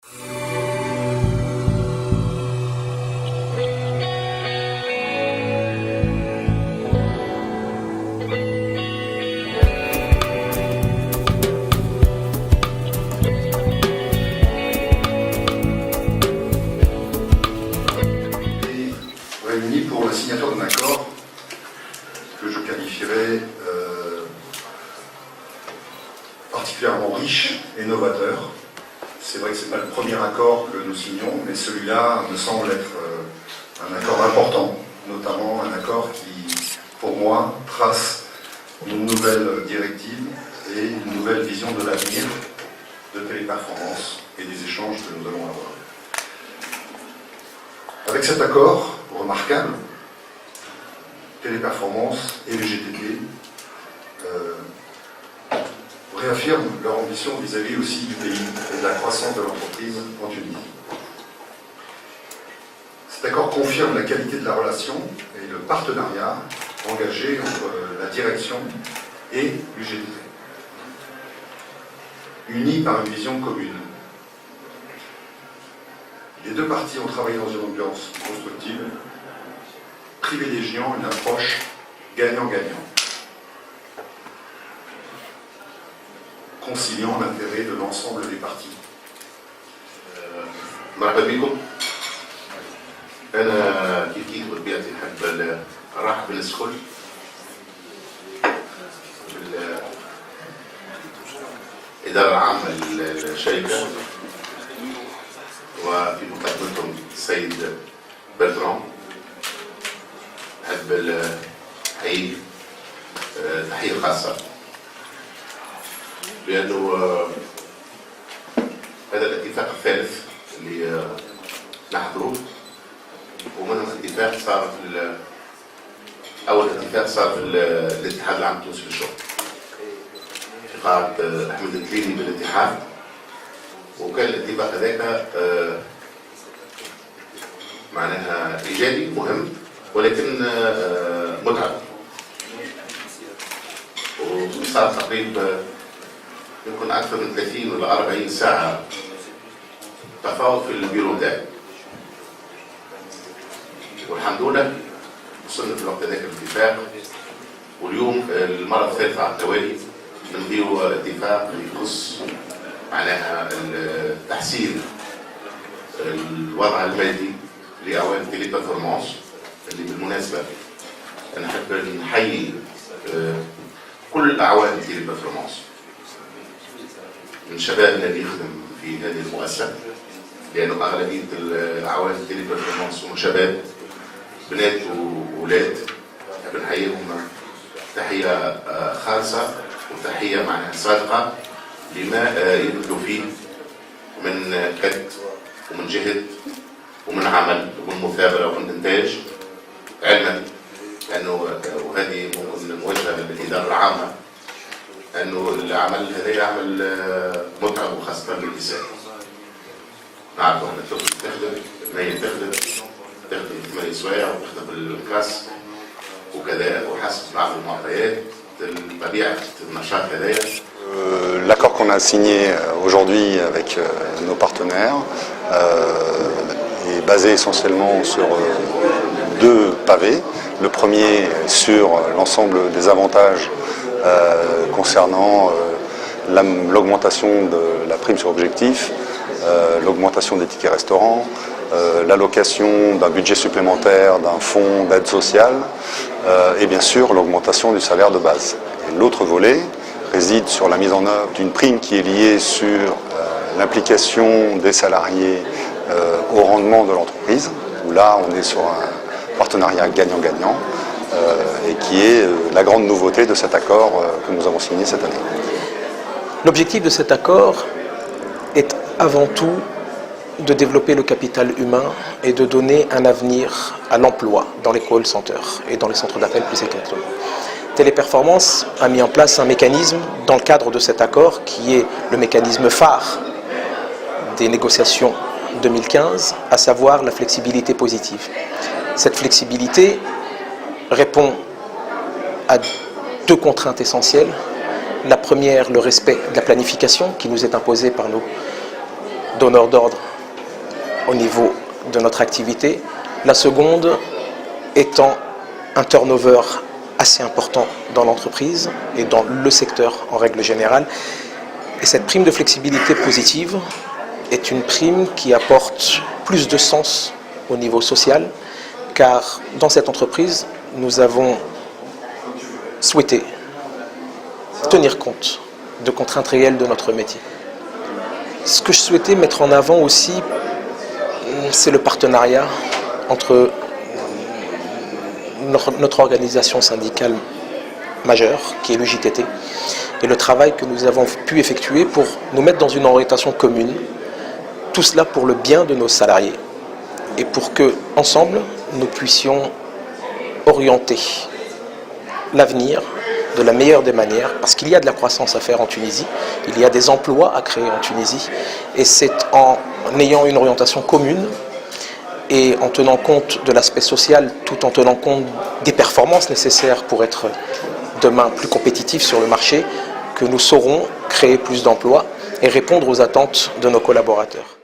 Réunis pour la signature d'un accord que je qualifierais particulièrement riche et novateur. C'est vrai que ce n'est pas le premier accord que nous signons, mais celui-là me semble être un accord important, notamment un accord qui, pour moi, trace une nouvelle directive et une nouvelle vision de l'avenir de Téléperformance et des échanges que nous allons avoir. Avec cet accord remarquable, Téléperformance et le GTT réaffirment leur ambition vis-à-vis aussi du pays et de la croissance de l'entreprise en Tunisie. Cet accord confirme la qualité de la relation et le partenariat engagé entre la direction et l'UGTT, unis par une vision commune. Les deux parties ont travaillé dans une ambiance constructive, privilégiant une approche gagnant-gagnant, conciliant l'intérêt de l'ensemble des parties. مرحبا بكم. أنا كيف بطبيعتي نحب نرحب بالناس الكل بالإدارة العامة للشركة وفي مقدمتهم السيد برتران. نحب نحييه تحية خاصة لأنه هذا الاتفاق الثالث اللي نحضروه، ومنهم اتفاق صار في أول اتفاق صار في الاتحاد العام التونسي للشغل في قاعة أحمد التليني بالاتحاد، وكان الاتفاق هذاك معناها إيجابي مهم ولكن متعب، وصار تقريبا يمكن أكثر من 30 ولا 40 ساعة تفاوض في البيرو تاعي، والحمد لله وصلنا في الوقت ذاك الاتفاق، واليوم المرة الثالثة على التوالي نمضيو اتفاق يخص معناها تحسين الوضع المادي لأعوان تيليبرفورمانس، اللي بالمناسبة أنا أحب نحيي كل أعوان تيليبرفورمانس من شبابنا اللي يخدم في هذه المؤسسة، لأنه أغلبية الأعوان تيليبرفورمانس هم شباب، بنات وولاد. نحب نحييهم تحية خالصة وتحية معناها صادقة لما يبذلوا فيه من كد ومن جهد ومن عمل ومن مثابرة ومن إنتاج، علما أنه وهذه ممكن موجهة للإدارة العامة أنه العمل هذا عمل متعب وخاصة للنساء. نعرفوا أن تخدم هي تخدم 8 سوايع وتخدم بالكاس وكذا وحسب بعض المعطيات طبيعة النشاط هذايا. L'accord qu'on a signé aujourd'hui avec nos partenaires est basé essentiellement sur deux pavés. Le premier sur l'ensemble des avantages concernant l'augmentation de la prime sur objectif, l'augmentation des tickets restaurants, l'allocation d'un budget supplémentaire d'un fonds d'aide sociale et bien sûr l'augmentation du salaire de base. Et l'autre volet réside sur la mise en œuvre d'une prime qui est liée sur l'implication des salariés au rendement de l'entreprise, où là on est sur un partenariat gagnant-gagnant et qui est la grande nouveauté de cet accord que nous avons signé cette année. L'objectif de cet accord est avant tout de développer le capital humain et de donner un avenir à l'emploi dans les call centers et dans les centres d'appel plus exactement. Téléperformance a mis en place un mécanisme dans le cadre de cet accord qui est le mécanisme phare des négociations 2015, à savoir la flexibilité positive. Cette flexibilité répond à deux contraintes essentielles. La première, le respect de la planification qui nous est imposée par nos donneur d'ordre au niveau de notre activité. La seconde étant un turnover assez important dans l'entreprise et dans le secteur en règle générale. Et cette prime de flexibilité positive est une prime qui apporte plus de sens au niveau social, car dans cette entreprise, nous avons souhaité tenir compte de contraintes réelles de notre métier. Ce que je souhaitais mettre en avant aussi, c'est le partenariat entre notre organisation syndicale majeure, qui est l'UJTT, et le travail que nous avons pu effectuer pour nous mettre dans une orientation commune, tout cela pour le bien de nos salariés, et pour que, ensemble, nous puissions orienter l'avenir de la meilleure des manières, parce qu'il y a de la croissance à faire en Tunisie, il y a des emplois à créer en Tunisie, et c'est en ayant une orientation commune et en tenant compte de l'aspect social, tout en tenant compte des performances nécessaires pour être demain plus compétitifs sur le marché, que nous saurons créer plus d'emplois et répondre aux attentes de nos collaborateurs.